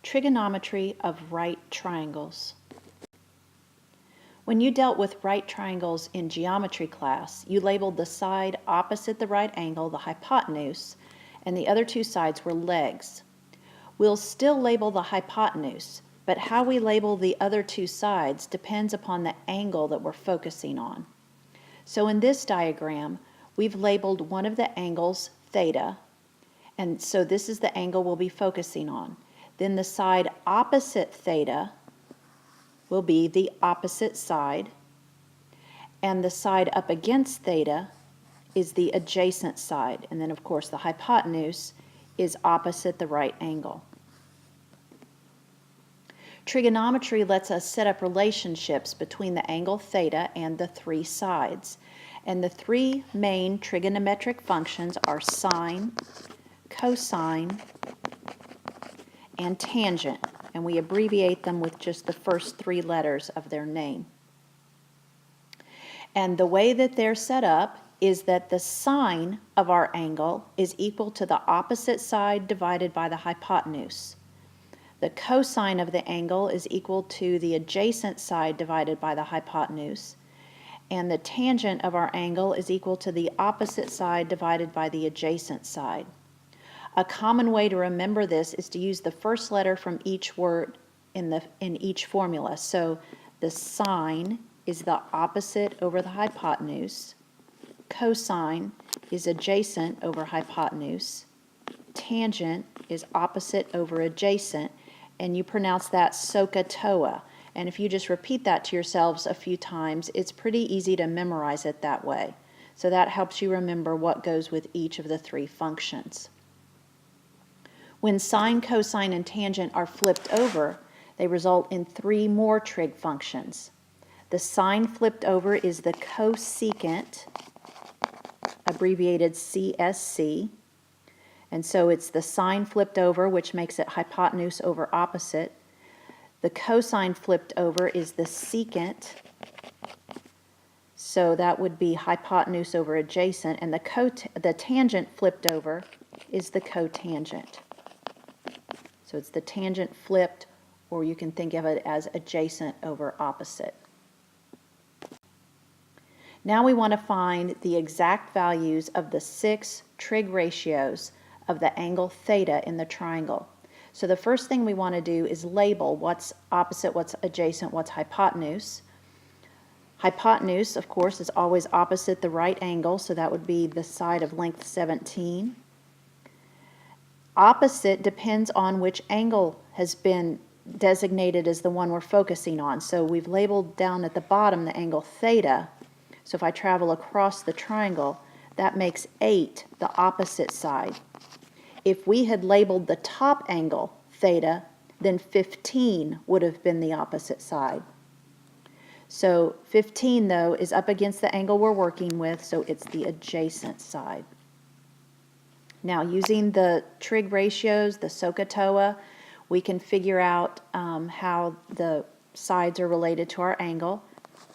Trigonometry of right triangles. When you dealt with right triangles in geometry class, you labeled the side opposite the right angle the hypotenuse, and the other two sides were legs. We'll still label the hypotenuse, but how we label the other two sides depends upon the angle that we're focusing on. So in this diagram, we've labeled one of the angles theta, and so this is the angle we'll be focusing on. Then the side opposite theta will be the opposite side, and the side up against theta is the adjacent side. And then, of course, the hypotenuse is opposite the right angle. Trigonometry lets us set up relationships between the angle theta and the three sides. And the three main trigonometric functions are sine, cosine, and tangent, and we abbreviate them with just the first three letters of their name. And the way that they're set up is that the sine of our angle is equal to the opposite side divided by the hypotenuse. The cosine of the angle is equal to the adjacent side divided by the hypotenuse. And the tangent of our angle is equal to the opposite side divided by the adjacent side. A common way to remember this is to use the first letter from each word in each formula. So the sine is the opposite over the hypotenuse. Cosine is adjacent over hypotenuse. Tangent is opposite over adjacent. And you pronounce that SOHCAHTOA. And if you just repeat that to yourselves a few times, it's pretty easy to memorize it that way. So that helps you remember what goes with each of the three functions. When sine, cosine, and tangent are flipped over, they result in three more trig functions. The sine flipped over is the cosecant, abbreviated CSC. And so it's the sine flipped over, which makes it hypotenuse over opposite. The cosine flipped over is the secant, so that would be hypotenuse over adjacent. And the tangent flipped over is the cotangent. So it's the tangent flipped, or you can think of it as adjacent over opposite. Now we want to find the exact values of the 6 trig ratios of the angle theta in the triangle. So the first thing we want to do is label what's opposite, what's adjacent, what's hypotenuse. Hypotenuse, of course, is always opposite the right angle, so that would be the side of length 17. Opposite depends on which angle has been designated as the one we're focusing on. So we've labeled down at the bottom the angle theta. So if I travel across the triangle, that makes 8 the opposite side. If we had labeled the top angle theta, then 15 would have been the opposite side. So 15, though, is up against the angle we're working with, so it's the adjacent side. Now, using the trig ratios, the SOHCAHTOA, we can figure out how the sides are related to our angle.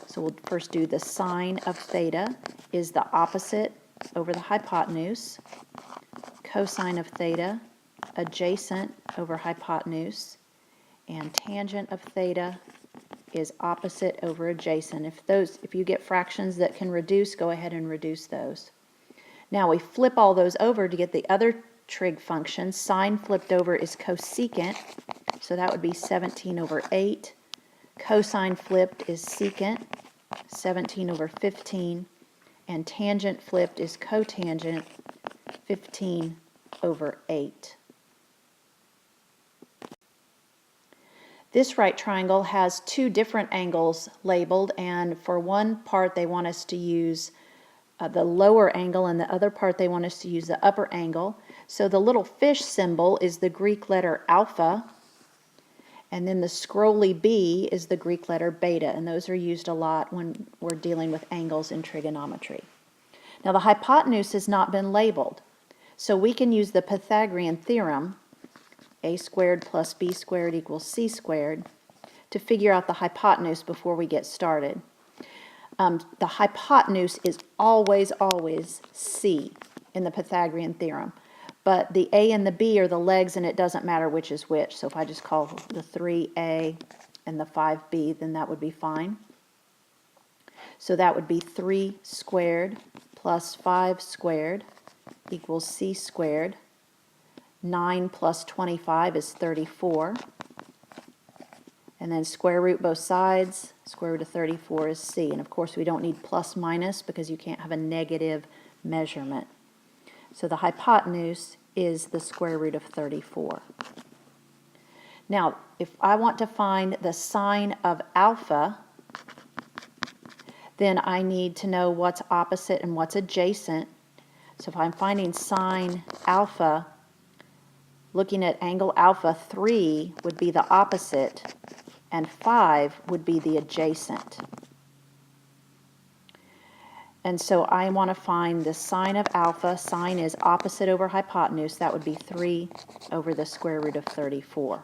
So we'll first do the sine of theta is the opposite over the hypotenuse. Cosine of theta, adjacent over hypotenuse. And tangent of theta is opposite over adjacent. If you get fractions that can reduce, go ahead and reduce those. Now we flip all those over to get the other trig function. Sine flipped over is cosecant, so that would be 17 over 8. Cosine flipped is secant, 17 over 15. And tangent flipped is cotangent, 15 over 8. This right triangle has two different angles labeled, and for one part they want us to use the lower angle, and the other part they want us to use the upper angle. So the little fish symbol is the Greek letter alpha, and then the scrolly B is the Greek letter beta, and those are used a lot when we're dealing with angles in trigonometry. Now the hypotenuse has not been labeled, so we can use the Pythagorean theorem, a squared plus b squared equals c squared, to figure out the hypotenuse before we get started. The hypotenuse is always c in the Pythagorean theorem, but the A and the B are the legs, and it doesn't matter which is which. So if I just call the 3A and the 5B, then that would be fine. So that would be 3 squared plus 5 squared equals C squared. 9 plus 25 is 34. And then square root both sides. Square root of 34 is C. And of course we don't need plus minus because you can't have a negative measurement. So the hypotenuse is the square root of 34. Now, if I want to find the sine of alpha, then I need to know what's opposite and what's adjacent. So if I'm finding sine alpha, looking at angle alpha, 3 would be the opposite, and 5 would be the adjacent. And so I want to find the sine of alpha. Sine is opposite over hypotenuse. That would be 3 over the square root of 34.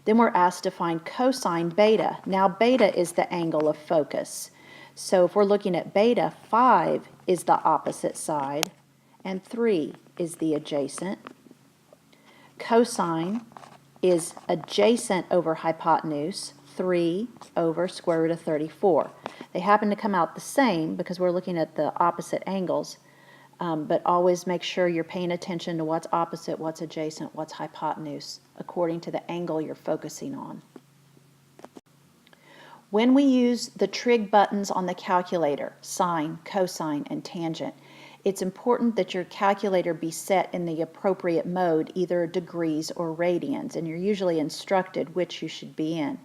Then we're asked to find cosine beta. Now beta is the angle of focus. So if we're looking at beta, 5 is the opposite side and 3 is the adjacent. Cosine is adjacent over hypotenuse, 3 over square root of 34. They happen to come out the same because we're looking at the opposite angles, but always make sure you're paying attention to what's opposite, what's adjacent, what's hypotenuse, according to the angle you're focusing on. When we use the trig buttons on the calculator, sine, cosine, and tangent, it's important that your calculator be set in the appropriate mode, either degrees or radians, and you're usually instructed which you should be in.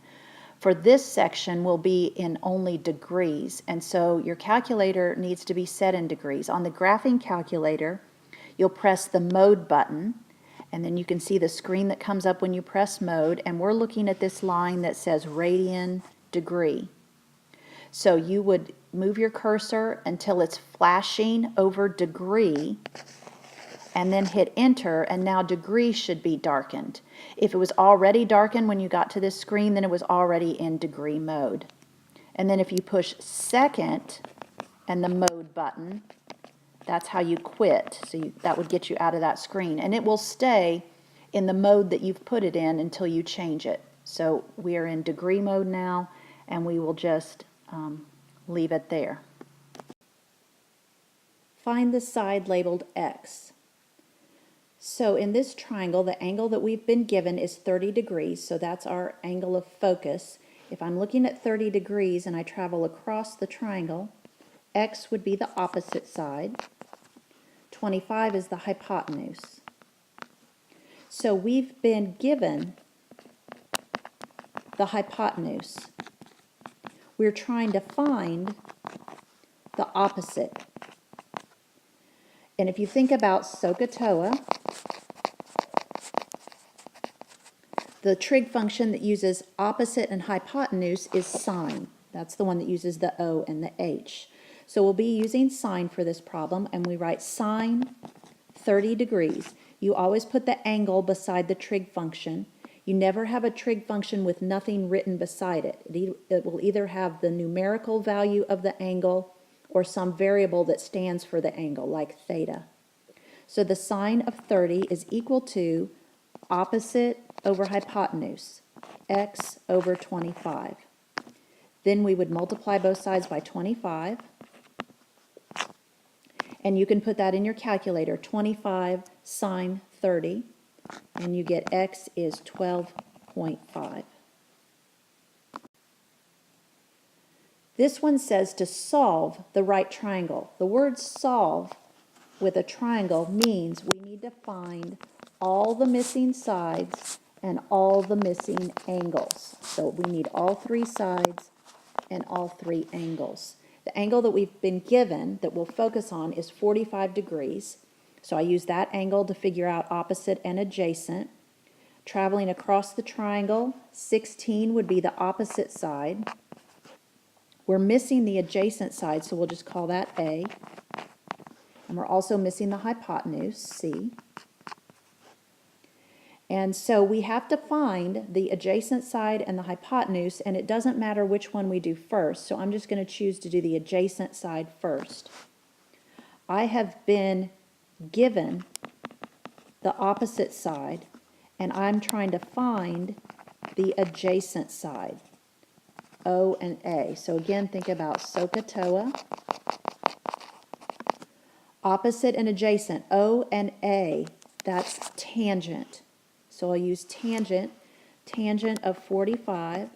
For this section, we'll be in only degrees, and so your calculator needs to be set in degrees. On the graphing calculator, you'll press the mode button, and then you can see the screen that comes up when you press mode, and we're looking at this line that says radian degree. So you would move your cursor until it's flashing over degree, and then hit enter, and now degree should be darkened. If it was already darkened when you got to this screen, then it was already in degree mode. And then if you push second and the mode button, that's how you quit. So that would get you out of that screen. And it will stay in the mode that you've put it in until you change it. So we are in degree mode now, and we will just leave it there. Find the side labeled X. So in this triangle, the angle that we've been given is 30 degrees, so that's our angle of focus. If I'm looking at 30 degrees and I travel across the triangle, X would be the opposite side. 25 is the hypotenuse. So we've been given the hypotenuse. We're trying to find the opposite. And if you think about SOHCAHTOA, the trig function that uses opposite and hypotenuse is sine. That's the one that uses the O and the H. So we'll be using sine for this problem, and we write sine 30 degrees. You always put the angle beside the trig function. You never have a trig function with nothing written beside it. It will either have the numerical value of the angle or some variable that stands for the angle, like theta. So the sine of 30 is equal to opposite over hypotenuse, x over 25. Then we would multiply both sides by 25. And you can put that in your calculator, 25 sine 30, and you get x is 12.5. This one says to solve the right triangle. The word solve with a triangle means we need to find all the missing sides and all the missing angles. So we need all three sides and all three angles. The angle that we've been given that we'll focus on is 45 degrees. So I use that angle to figure out opposite and adjacent. Traveling across the triangle, 16 would be the opposite side. We're missing the adjacent side, so we'll just call that A. And we're also missing the hypotenuse, C. And so we have to find the adjacent side and the hypotenuse, and it doesn't matter which one we do first, so I'm just going to choose to do the adjacent side first. I have been given the opposite side, and I'm trying to find the adjacent side, O and A. So again, think about SOHCAHTOA. Opposite and adjacent, O and A, that's tangent. So I'll use tangent. Tangent of 45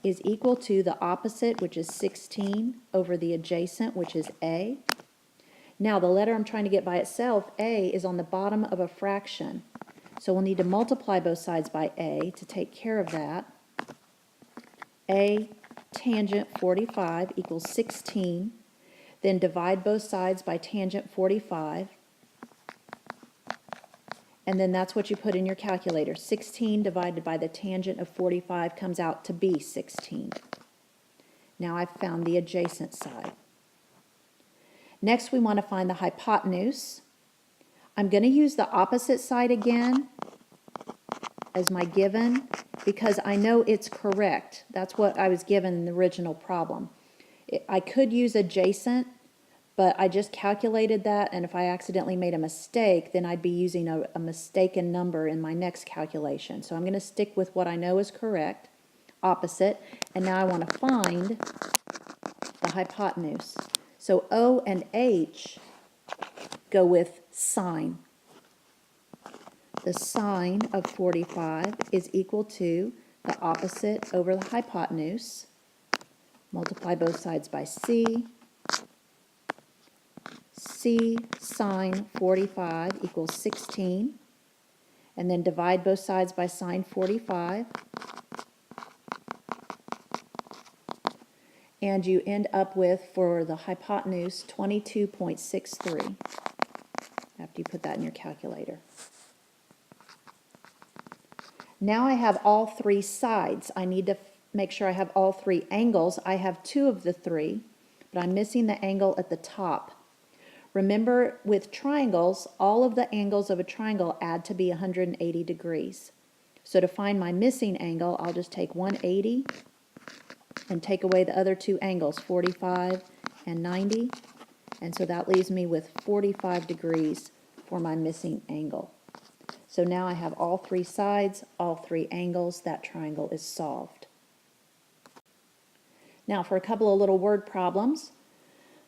is equal to the opposite, which is 16, over the adjacent, which is A. Now, the letter I'm trying to get by itself, A, is on the bottom of a fraction. So we'll need to multiply both sides by A to take care of that. A tangent 45 equals 16. Then divide both sides by tangent 45. And then that's what you put in your calculator. 16 divided by the tangent of 45 comes out to be 16. Now I've found the adjacent side. Next, we want to find the hypotenuse. I'm going to use the opposite side again as my given because I know it's correct. That's what I was given in the original problem. I could use adjacent, but I just calculated that, and if I accidentally made a mistake, then I'd be using a mistaken number in my next calculation. So I'm going to stick with what I know is correct, opposite, and now I want to find the hypotenuse. So O and H go with sine. The sine of 45 is equal to the opposite over the hypotenuse. Multiply both sides by C. C sine 45 equals 16. And then divide both sides by sine 45. And you end up with, for the hypotenuse, 22.63 after you put that in your calculator. Now I have all three sides. I need to make sure I have all three angles. I have two of the three, but I'm missing the angle at the top. Remember, with triangles, all of the angles of a triangle add to be 180 degrees. So to find my missing angle, I'll just take 180 and take away the other two angles, 45 and 90. And so that leaves me with 45 degrees for my missing angle. So now I have all three sides, all three angles. That triangle is solved. Now for a couple of little word problems.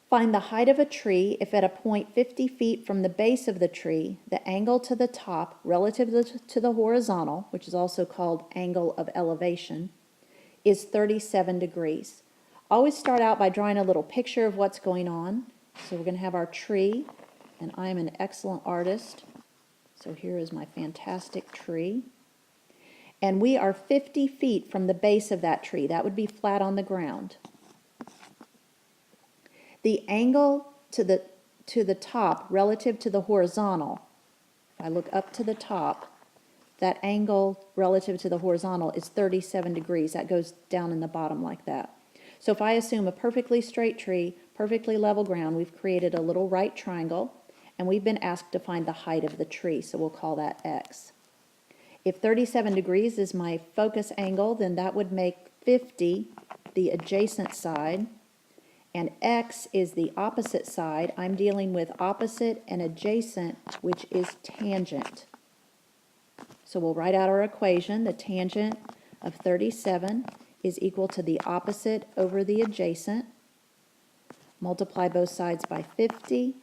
Find the height of a tree if at a point 50 feet from the base of the tree, the angle to the top relative to the horizontal, which is also called angle of elevation, is 37 degrees. Always start out by drawing a little picture of what's going on. So we're going to have our tree, and I am an excellent artist. So here is my fantastic tree. And we are 50 feet from the base of that tree. That would be flat on the ground. The angle to the top relative to the horizontal, if I look up to the top, that angle relative to the horizontal is 37 degrees. That goes down in the bottom like that. So if I assume a perfectly straight tree, perfectly level ground, we've created a little right triangle, and we've been asked to find the height of the tree, so we'll call that x. If 37 degrees is my focus angle, then that would make 50 the adjacent side, and x is the opposite side. I'm dealing with opposite and adjacent, which is tangent. So we'll write out our equation. The tangent of 37 is equal to the opposite over the adjacent. Multiply both sides by 50.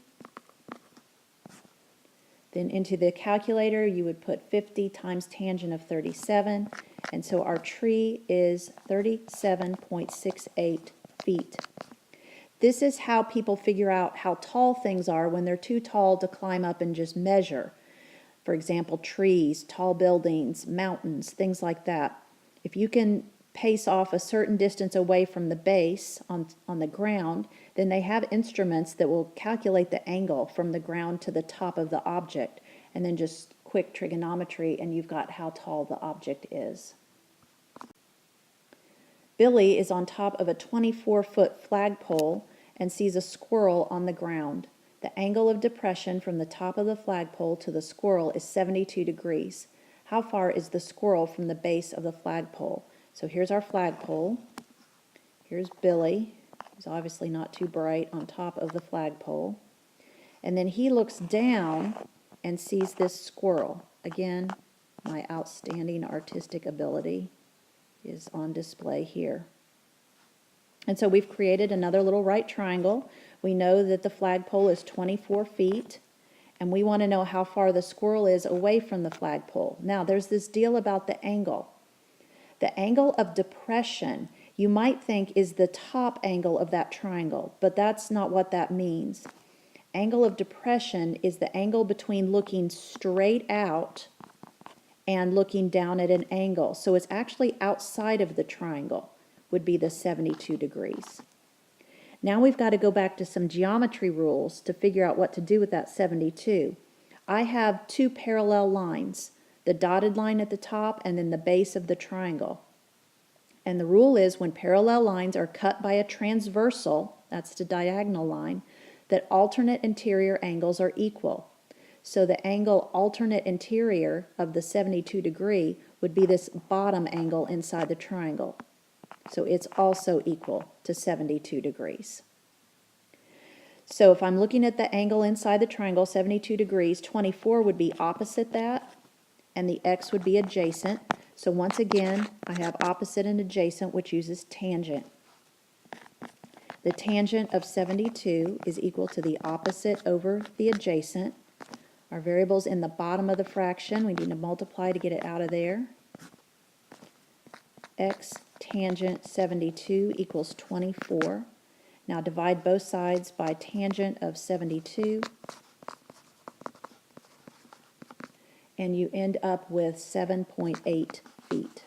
Then into the calculator, you would put 50 times tangent of 37. And so our tree is 37.68 feet. This is how people figure out how tall things are when they're too tall to climb up and just measure. For example, trees, tall buildings, mountains, things like that. If you can pace off a certain distance away from the base on the ground, then they have instruments that will calculate the angle from the ground to the top of the object, and then just quick trigonometry, and you've got how tall the object is. Billy is on top of a 24-foot flagpole and sees a squirrel on the ground. The angle of depression from the top of the flagpole to the squirrel is 72 degrees. How far is the squirrel from the base of the flagpole? So here's our flagpole. Here's Billy, who's obviously not too bright, on top of the flagpole. And then he looks down and sees this squirrel. Again, my outstanding artistic ability is on display here. And so we've created another little right triangle. We know that the flagpole is 24 feet, and we want to know how far the squirrel is away from the flagpole. Now, there's this deal about the angle. The angle of depression, you might think, is the top angle of that triangle, but that's not what that means. Angle of depression is the angle between looking straight out and looking down at an angle. So it's actually outside of the triangle, would be the 72 degrees. Now we've got to go back to some geometry rules to figure out what to do with that 72. I have two parallel lines, the dotted line at the top and then the base of the triangle. And the rule is when parallel lines are cut by a transversal, that's the diagonal line, that alternate interior angles are equal. So the angle alternate interior of the 72 degree would be this bottom angle inside the triangle. So it's also equal to 72 degrees. So if I'm looking at the angle inside the triangle, 72 degrees, 24 would be opposite that, and the x would be adjacent. So once again, I have opposite and adjacent, which uses tangent. The tangent of 72 is equal to the opposite over the adjacent. Our variable's in the bottom of the fraction. We need to multiply to get it out of there. X tangent 72 equals 24. Now divide both sides by tangent of 72. And you end up with 7.8 feet.